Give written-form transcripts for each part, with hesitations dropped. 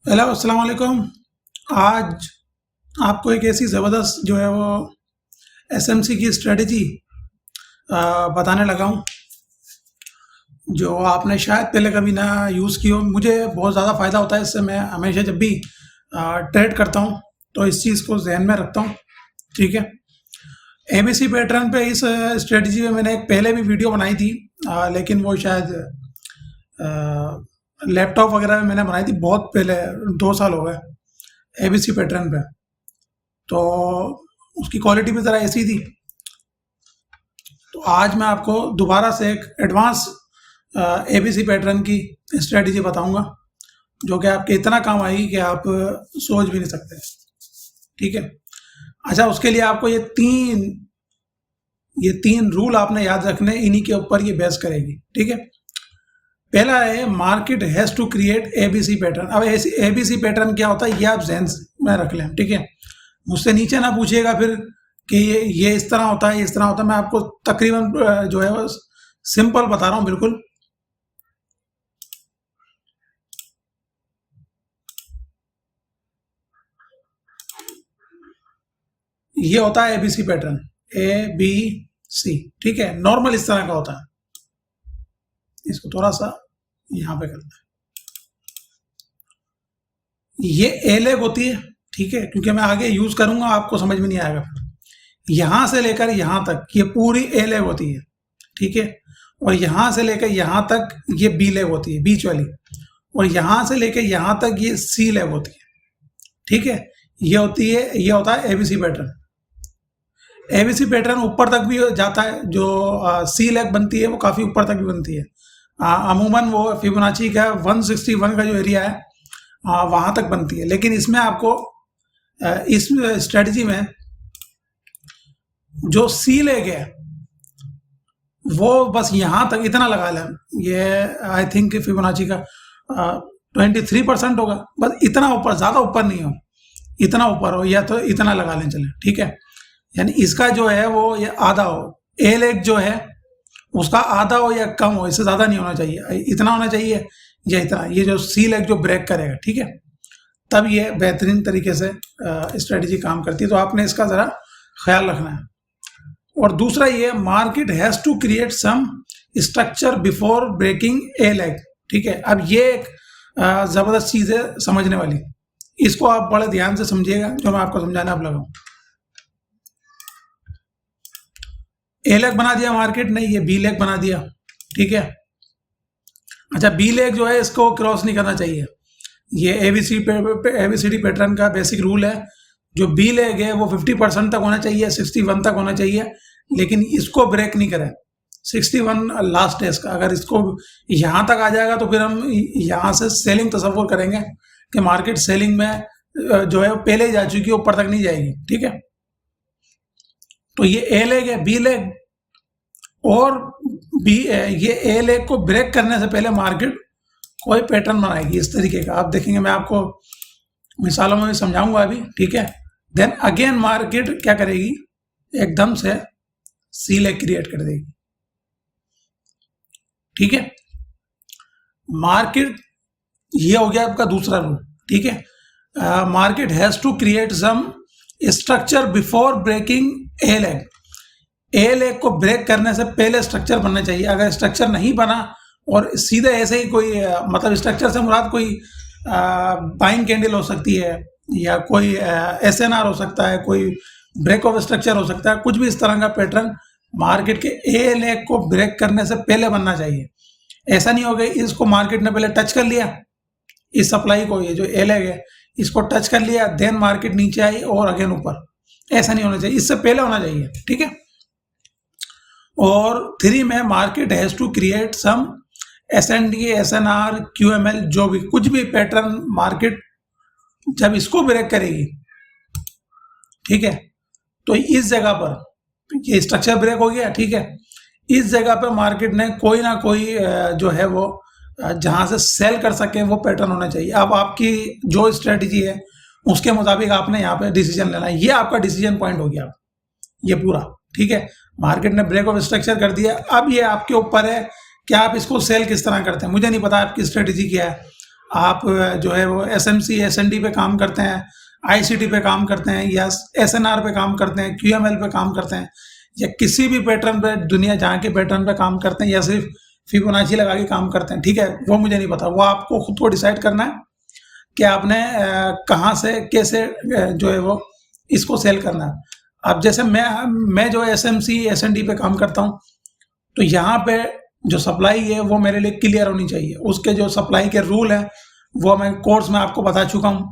Hello अस्सलाम वालेकुम। आज आपको एक ऐसी ज़बरदस्त जो है वो एसएमसी की स्ट्रेटजी बताने लगा हूँ जो आपने शायद पहले कभी ना यूज़ की हो। मुझे बहुत ज़्यादा फ़ायदा होता है इससे। मैं हमेशा जब भी ट्रेड करता हूँ तो इस चीज़ को जहन में रखता हूँ। ठीक है, एबीसी पैटर्न पे इस स्ट्रेटजी में मैंने एक पहले भी वीडियो बनाई थी, लेकिन वो शायद लैपटॉप वगैरह में मैंने बनाई थी बहुत पहले, 2 साल हो गए एबीसी पैटर्न पे। तो उसकी क्वालिटी भी ज़रा ऐसी थी। तो आज मैं आपको दोबारा से एक एडवांस एबीसी पैटर्न की स्ट्रेटजी बताऊंगा जो कि आपके इतना काम आएगी कि आप सोच भी नहीं सकते। ठीक है, अच्छा, उसके लिए आपको ये तीन रूल आपने याद रखने, इन्हीं के ऊपर ये बेस करेगी। ठीक है, पहला है market has to create ABC pattern. अब एबीसी पैटर्न क्या होता है ये आप ज़हन में रख लें। ठीक है, मुझसे नीचे ना पूछिएगा फिर कि ये इस तरह होता है, इस तरह होता है। मैं आपको तकरीबन जो है वो सिंपल बता रहा हूँ बिल्कुल। ये होता है एबीसी पैटर्न, ABC। ठीक है, नॉर्मल इस तरह का होता है। इसको थोड़ा सा यहाँ पे करते हैं। ये ए लेग होती है। ठीक है, क्योंकि मैं आगे यूज करूंगा आपको समझ में नहीं आएगा फिर। यहां से लेकर यहां तक ये पूरी ए लेग होती है। ठीक है, और यहां से लेकर यहां तक ये बी लेग होती है, बीच वाली। और यहां से लेकर यहां तक ये सी लेग होती है। ठीक है, ये होता है एबीसी पैटर्न। एबीसी पैटर्न ऊपर तक भी जाता है। जो सी लेग बनती है वो काफी ऊपर तक भी बनती है। अमूमन वो फिबोनाची का 161 का जो एरिया है वहां तक बनती है। लेकिन इसमें आपको इस स्ट्रेटजी में जो सी लेग है वो बस यहां तक इतना लगा लें। ये आई थिंक फिबोनाची का 23% होगा। बस इतना ऊपर, ज्यादा ऊपर नहीं हो, इतना ऊपर हो, या तो इतना लगा लें चले। ठीक है, यानी इसका जो है वो ये आधा हो। ए लेग जो है उसका आधा हो या कम हो, इससे ज्यादा नहीं होना चाहिए। इतना होना चाहिए या इतना। ये जो सी लेग जो ब्रेक करेगा, ठीक है, तब ये बेहतरीन तरीके से स्ट्रेटजी काम करती है। तो आपने इसका ज़रा ख्याल रखना है। और दूसरा ये market has to create some structure before breaking a leg. ठीक है, अब ये एक ज़बरदस्त चीज़ है समझने वाली। इसको आप बड़े ध्यान से समझिएगा जो मैं आपको समझाने अब लगा हूँ। ए लेग बना दिया मार्केट ने, ये बी लेग बना दिया। ठीक है, अच्छा, बी लेग जो है इसको क्रॉस नहीं करना चाहिए। ये एबीसीडी पैटर्न का बेसिक रूल है। जो बी लेग है वो 50% तक होना चाहिए, 61 तक होना चाहिए, लेकिन इसको ब्रेक नहीं करें। 61 लास्ट है इसका। अगर इसको यहाँ तक आ जाएगा तो फिर हम यहाँ से सेलिंग तस्वुर करेंगे कि मार्केट सेलिंग में जो है पहले ही जा चुकी है, ऊपर तक नहीं जाएगी। ठीक है, तो ये ए लेग है, बी लेग और बी, ये ए लेग को ब्रेक करने से पहले मार्केट कोई पैटर्न बनाएगी इस तरीके का। आप देखेंगे, मैं आपको मिसालों में भी समझाऊंगा अभी। ठीक है, देन अगेन मार्केट क्या करेगी, एकदम से सी लेग क्रिएट कर देगी। ठीक है, मार्केट, ये हो गया आपका दूसरा रूल। ठीक है, market has to create some structure before breaking a leg. A leg को ब्रेक करने से पहले स्ट्रक्चर बनना चाहिए। अगर स्ट्रक्चर नहीं बना और सीधे ऐसे ही कोई मतलब स्ट्रक्चर से मुराद कोई बाइंग कैंडल हो सकती है, या कोई एसएनआर हो सकता है, कोई ब्रेक ऑफ स्ट्रक्चर हो सकता है, कुछ भी इस तरह का पैटर्न मार्केट के ए लेग को ब्रेक करने से पहले बनना चाहिए। ऐसा नहीं हो गया इसको मार्केट ने पहले टच कर लिया, इस सप्लाई को, ये जो ए लेग है इसको टच कर लिया, देन मार्केट नीचे आई और अगेन ऊपर। ऐसा नहीं होना चाहिए, इससे पहले होना चाहिए। ठीक है, और 3 में market has to create some SND, SNR, QML, जो भी कुछ भी पैटर्न मार्केट जब इसको ब्रेक करेगी, ठीक है, तो इस जगह पर ये स्ट्रक्चर ब्रेक हो गया। ठीक है, इस जगह पर मार्केट ने कोई ना कोई जो है वो जहां से सेल कर सके वो पैटर्न होना चाहिए। अब आपकी जो स्ट्रेटजी है उसके मुताबिक आपने यहाँ पे डिसीजन लेना है। ये आपका डिसीजन पॉइंट हो गया ये पूरा। ठीक है, मार्केट ने ब्रेक ऑफ स्ट्रक्चर कर दिया। अब ये आपके ऊपर है कि आप इसको सेल किस तरह करते हैं। मुझे नहीं पता आपकी स्ट्रेटजी क्या है, आप जो है वो SMC SND पे काम करते हैं, ICT पे काम करते हैं, या SNR पे काम करते हैं, QML पे काम करते हैं, या किसी भी पैटर्न पे दुनिया जहाँ के पैटर्न पे काम करते हैं, या सिर्फ फिबोनाची लगा के काम करते हैं, ठीक है, वो मुझे नहीं पता। वो आपको खुद को डिसाइड करना है कि आपने कहाँ से कैसे जो है वो इसको सेल करना है। अब जैसे मैं जो SMC SND पे काम करता हूँ, तो यहाँ पे जो सप्लाई है वो मेरे लिए क्लियर होनी चाहिए। उसके जो सप्लाई के रूल हैं वो मैं कोर्स में आपको बता चुका हूँ,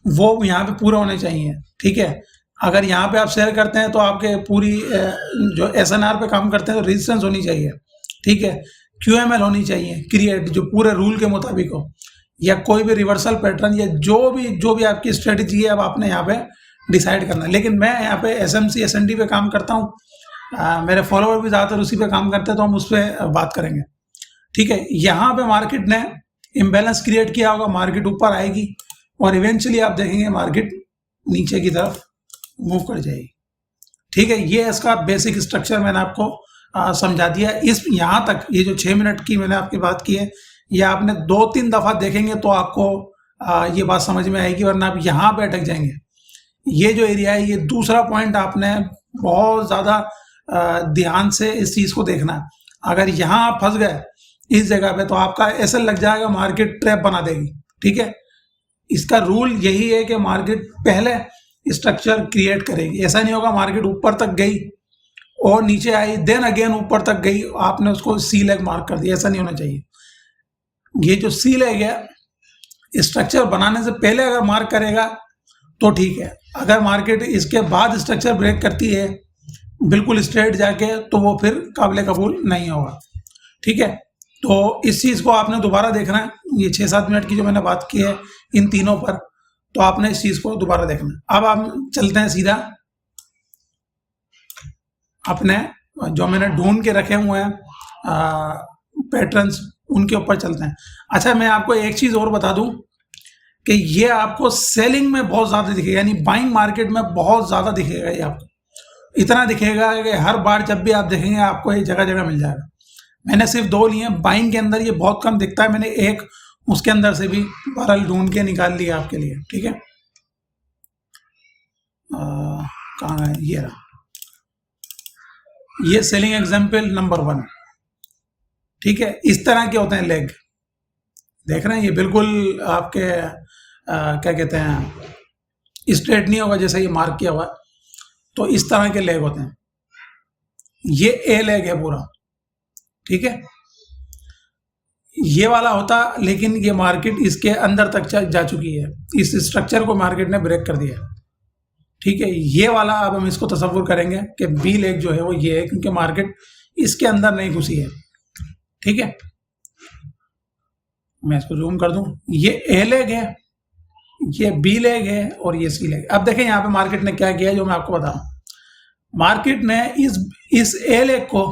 वो यहाँ पे पूरे होने चाहिए, ठीक है। अगर यहाँ पे आप शेयर करते हैं तो आपके पूरी जो SNR पे काम करते हैं तो रेजिस्टेंस होनी चाहिए, ठीक है। QML होनी चाहिए क्रिएट, जो पूरे रूल के मुताबिक हो, या कोई भी रिवर्सल पैटर्न, या जो भी आपकी स्ट्रेटजी है अब आपने यहाँ पे डिसाइड करना है। लेकिन मैं यहाँ पे SMC SND पे काम करता हूँ, मेरे फॉलोअर भी ज़्यादातर उसी पे काम करते हैं, तो हम उस पर बात करेंगे, ठीक है। यहाँ पे मार्केट ने इम्बैलेंस क्रिएट किया होगा, मार्केट ऊपर आएगी और इवेंचुअली आप देखेंगे मार्केट नीचे की तरफ मूव कर जाएगी, ठीक है। ये इसका बेसिक स्ट्रक्चर मैंने आपको समझा दिया। इस यहाँ तक ये जो 6 मिनट की मैंने आपकी बात की है, ये आपने 2-3 दफ़ा देखेंगे तो आपको ये बात समझ में आएगी, वरना आप यहाँ पे अटक जाएंगे। ये जो एरिया है, ये दूसरा पॉइंट आपने बहुत ज़्यादा ध्यान से इस चीज़ को देखना है। अगर यहाँ आप फंस गए इस जगह पे, तो आपका ऐसा लग जाएगा मार्केट ट्रैप बना देगी, ठीक है। इसका रूल यही है कि मार्केट पहले स्ट्रक्चर क्रिएट करेगी। ऐसा नहीं होगा मार्केट ऊपर तक गई और नीचे आई, देन अगेन ऊपर तक गई, आपने उसको सी लेग मार्क कर दिया, ऐसा नहीं होना चाहिए। ये जो सी लेग है स्ट्रक्चर बनाने से पहले अगर मार्क करेगा तो ठीक है। अगर मार्केट इसके बाद स्ट्रक्चर ब्रेक करती है बिल्कुल स्ट्रेट जाके, तो वो फिर काबिल कबूल नहीं होगा, ठीक है। तो इस चीज़ को आपने दोबारा देखना है। ये 6-7 मिनट की जो मैंने बात की है इन तीनों पर, तो आपने इस चीज़ को दोबारा देखना है। अब हम चलते हैं सीधा अपने जो मैंने ढूंढ के रखे हुए हैं पैटर्न्स, उनके ऊपर चलते हैं। अच्छा, मैं आपको एक चीज़ और बता दूं कि ये आपको सेलिंग में बहुत ज़्यादा दिखेगा, यानी बाइंग मार्केट में बहुत ज़्यादा दिखेगा। ये आपको इतना दिखेगा कि हर बार जब भी आप देखेंगे आपको ये जगह जगह मिल जाएगा। मैंने सिर्फ 2 लिए, बाइंग के अंदर ये बहुत कम दिखता है, मैंने एक उसके अंदर से भी बहरहाल ढूंढ के निकाल लिया आपके लिए, ठीक है। कहाँ है, ये रहा, ये सेलिंग एग्जाम्पल नंबर 1, ठीक है। इस तरह के होते हैं लेग, देख रहे हैं, ये बिल्कुल आपके क्या कहते हैं, स्ट्रेट नहीं होगा जैसे ये मार्क किया हुआ, तो इस तरह के लेग होते हैं। ये ए लेग है पूरा, ठीक है। ये वाला होता, लेकिन ये मार्केट इसके अंदर तक जा चुकी है, इस स्ट्रक्चर को मार्केट ने ब्रेक कर दिया, ठीक है। ये वाला अब हम इसको तसव्वुर करेंगे कि बी लेग जो है वो ये है, क्योंकि मार्केट इसके अंदर नहीं घुसी है, ठीक है। मैं इसको जूम कर दूं, ये ए लेग है, ये बी लेग है और ये सी लेग। अब देखें यहाँ पे मार्केट ने क्या किया, जो मैं आपको बताऊं। मार्केट ने इस ए लेग को,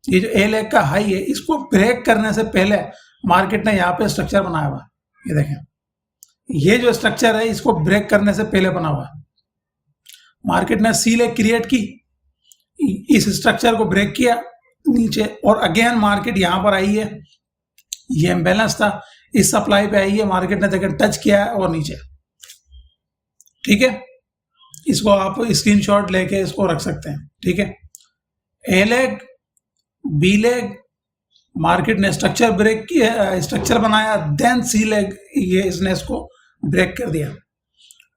ये जो ए लेग का हाई है, इसको ब्रेक करने से पहले मार्केट ने यहाँ पे स्ट्रक्चर बनाया हुआ, ये देखें, ये जो स्ट्रक्चर है इसको ब्रेक करने से पहले बना हुआ है। मार्केट ने सी लेग क्रिएट की, इस स्ट्रक्चर को ब्रेक किया नीचे, और अगेन मार्केट यहाँ पर आई है, ये इम्बैलेंस था, इस सप्लाई पे आई है, मार्केट ने देखकर टच किया है और नीचे, ठीक है। इसको आप स्क्रीनशॉट लेके इसको रख सकते हैं, ठीक है। ए लेग, बी लेग, मार्केट ने स्ट्रक्चर ब्रेक किया, स्ट्रक्चर बनाया, देन सी लेग, ये इसने इसको ब्रेक कर दिया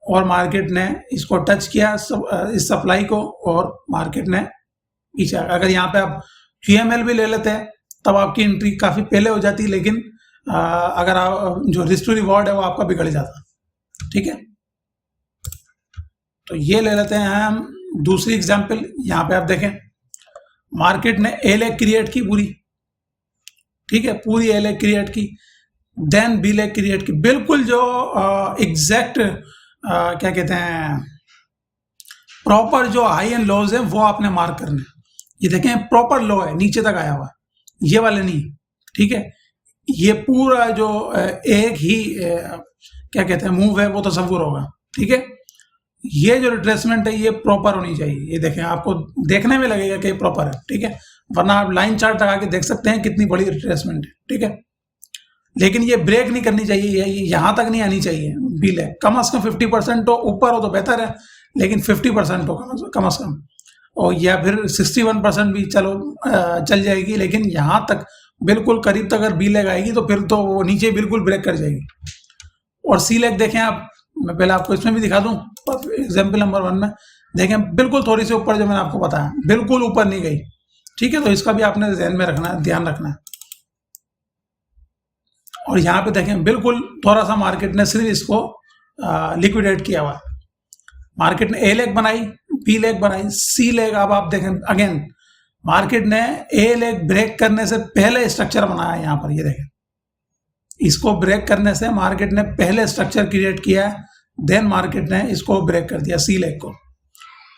और मार्केट ने इसको टच किया इस सप्लाई को, और मार्केट ने पीछे। अगर यहाँ पे आप QML भी ले लेते हैं तब आपकी एंट्री काफ़ी पहले हो जाती, लेकिन अगर आप जो रिस्क टू रिवॉर्ड है वो आपका बिगड़ जाता, ठीक है। तो ये ले लेते हैं हम दूसरी एग्जांपल। यहाँ पे आप देखें, मार्केट ने ए लेग क्रिएट की पूरी, ठीक है, पूरी ए लेग क्रिएट की, देन बी लेग क्रिएट की, बिल्कुल जो एग्जैक्ट क्या कहते हैं, प्रॉपर जो हाई एंड लोज है वो आपने मार्क करने। ये देखें प्रॉपर लो है, नीचे तक आया हुआ, ये वाले नहीं, ठीक है। ये पूरा जो एक ही क्या कहते हैं मूव है वो तस्वुर होगा, ठीक है। ये जो रिट्रेसमेंट है ये प्रॉपर होनी चाहिए, ये देखें, आपको देखने में लगेगा कि प्रॉपर है, ठीक है, वरना आप लाइन चार्ट लगा के देख सकते हैं कितनी बड़ी रिट्रेसमेंट है, ठीक है। लेकिन ये ब्रेक नहीं करनी चाहिए, ये यहाँ तक नहीं आनी चाहिए बी लेग। कम से कम 50% तो ऊपर हो तो बेहतर है, लेकिन 50% हो कम से कम, और या फिर 61% भी चलो चल जाएगी, लेकिन यहाँ तक बिल्कुल करीब तक अगर बी लेग आएगी तो फिर तो वो नीचे बिल्कुल ब्रेक कर जाएगी। और सी लेग देखें आप, मैं पहले आपको इसमें भी दिखा दूं, एग्जाम्पल नंबर 1 में देखें, बिल्कुल थोड़ी सी ऊपर जो मैंने आपको बताया, बिल्कुल ऊपर नहीं गई, ठीक है। तो इसका भी आपने ध्यान में रखना है, ध्यान रखना है। और यहाँ पे देखें बिल्कुल थोड़ा सा मार्केट ने सिर्फ इसको लिक्विडेट किया हुआ। मार्केट ने ए लेग बनाई, बी लेग बनाई, सी लेग, अब आप देखें अगेन मार्केट ने ए लेग ब्रेक करने से पहले स्ट्रक्चर बनाया। यहाँ पर ये देखें, इसको ब्रेक करने से मार्केट ने पहले स्ट्रक्चर क्रिएट किया, देन मार्केट ने इसको ब्रेक कर दिया सी लेग को,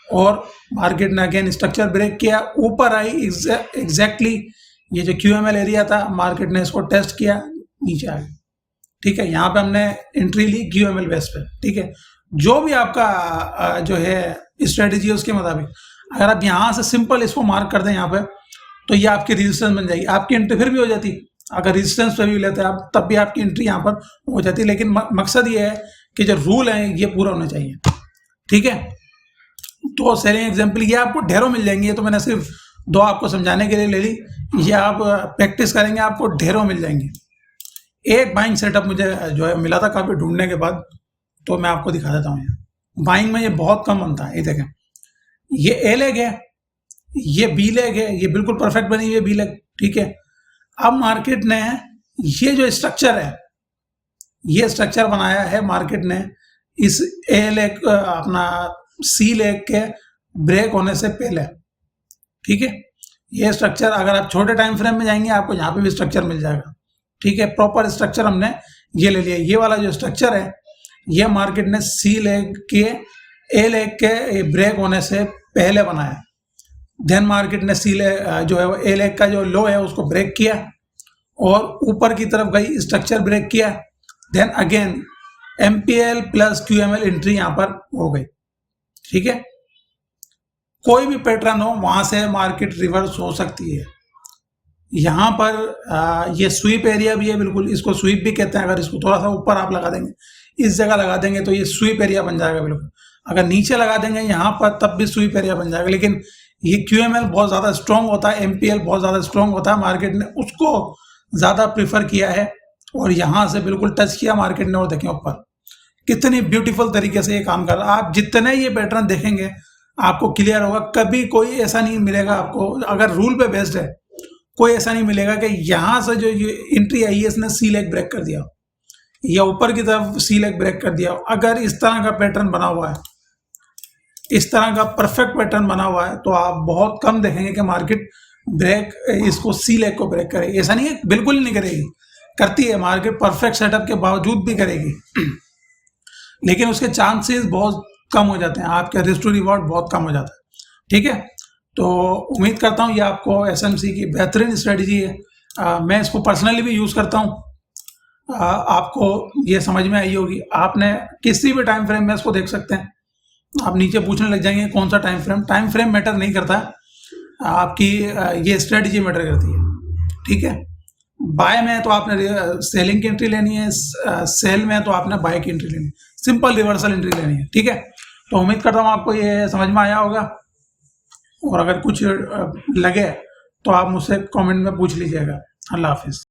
और मार्केट ने अगेन स्ट्रक्चर ब्रेक किया, ऊपर आई एग्जैक्टली ये जो QML एरिया था, मार्केट ने इसको टेस्ट किया, नीचे आ गई, ठीक है। यहाँ पे हमने एंट्री ली QML बेस पे, ठीक है। जो भी आपका जो है स्ट्रेटेजी है उसके मुताबिक अगर आप यहाँ से सिंपल इसको मार्क कर दें यहाँ पे, तो ये आपकी रेजिस्टेंस बन जाएगी। आपकी एंट्री फिर भी हो जाती, अगर रेजिस्टेंस पे भी लेते हैं आप तब भी आपकी एंट्री यहाँ पर हो जाती, लेकिन मकसद ये है कि जो रूल है ये पूरा होना चाहिए, ठीक है। तो सेलिंग एग्जाम्पल ये आपको ढेरों मिल जाएंगे, ये तो मैंने सिर्फ 2 आपको समझाने के लिए ले ली, ये आप प्रैक्टिस करेंगे आपको ढेरों मिल जाएंगे। एक बाइंग सेटअप मुझे जो है मिला था काफ़ी ढूंढने के बाद, तो मैं आपको दिखा देता हूँ। यहाँ बाइंग में ये बहुत कम बनता है, ये देखें, ये ए लेग है, ये बी लेग है, ये बिल्कुल परफेक्ट बनी हुई है बी लेग, ठीक है। अब मार्केट ने ये जो स्ट्रक्चर है, ये स्ट्रक्चर बनाया है मार्केट ने इस ए लेग अपना सी लेग के ब्रेक होने से पहले, ठीक है। ये स्ट्रक्चर अगर आप छोटे टाइम फ्रेम में जाएंगे आपको यहाँ पे भी स्ट्रक्चर मिल जाएगा, ठीक है। प्रॉपर स्ट्रक्चर हमने ये ले लिया, ये वाला जो स्ट्रक्चर है ये मार्केट ने सी लेग के ए लेग के ब्रेक होने से पहले बनाया, देन मार्केट ने सी लेग जो है ए लेग का जो लो है उसको ब्रेक किया और ऊपर की तरफ गई, स्ट्रक्चर ब्रेक किया, then again MPL plus QML entry यहाँ पर हो गई, ठीक है। कोई भी पैटर्न हो वहां से मार्केट रिवर्स हो सकती है। यहाँ पर ये स्वीप एरिया भी है, बिल्कुल इसको स्वीप भी कहते हैं। अगर इसको थोड़ा सा ऊपर आप लगा देंगे, इस जगह लगा देंगे तो ये स्वीप एरिया बन जाएगा बिल्कुल। अगर नीचे लगा देंगे यहाँ पर तब भी स्वीप एरिया बन जाएगा, लेकिन ये QML बहुत ज़्यादा स्ट्रॉन्ग होता है, MPL बहुत ज़्यादा स्ट्रॉन्ग होता है, मार्केट ने उसको ज़्यादा प्रीफर किया है और यहाँ से बिल्कुल टच किया मार्केट ने। और देखें ऊपर कितनी ब्यूटीफुल तरीके से ये काम कर रहा है। आप जितने ये पैटर्न देखेंगे आपको क्लियर होगा, कभी कोई ऐसा नहीं मिलेगा आपको, अगर रूल पे बेस्ड है कोई ऐसा नहीं मिलेगा कि यहाँ से जो ये एंट्री आई है इसने सी लेग ब्रेक कर दिया या ऊपर की तरफ सी लेग ब्रेक कर दिया। अगर इस तरह का पैटर्न बना हुआ है, इस तरह का परफेक्ट पैटर्न बना हुआ है, तो आप बहुत कम देखेंगे कि मार्केट ब्रेक इसको सी लेग को ब्रेक करे। ऐसा नहीं है बिल्कुल नहीं करेगी, करती है मार्केट, परफेक्ट सेटअप के बावजूद भी करेगी लेकिन उसके चांसेस बहुत कम हो जाते हैं, आपका रिस्क टू रिवॉर्ड बहुत कम हो जाता है, ठीक है। तो उम्मीद करता हूँ ये आपको SMC की बेहतरीन स्ट्रेटजी है। मैं इसको पर्सनली भी यूज़ करता हूँ, आपको ये समझ में आई होगी। आपने किसी भी टाइम फ्रेम में इसको देख सकते हैं, आप नीचे पूछने लग जाएंगे कौन सा टाइम फ्रेम मैटर नहीं करता, आपकी ये स्ट्रेटजी मैटर करती है, ठीक है। बाय में तो आपने सेलिंग की एंट्री लेनी है, सेल में तो आपने बाय की एंट्री लेनी है, सिंपल रिवर्सल एंट्री लेनी है, ठीक है। तो उम्मीद करता हूँ आपको ये समझ में आया होगा, और अगर कुछ लगे तो आप मुझसे कमेंट में पूछ लीजिएगा। अल्लाह हाफिज़।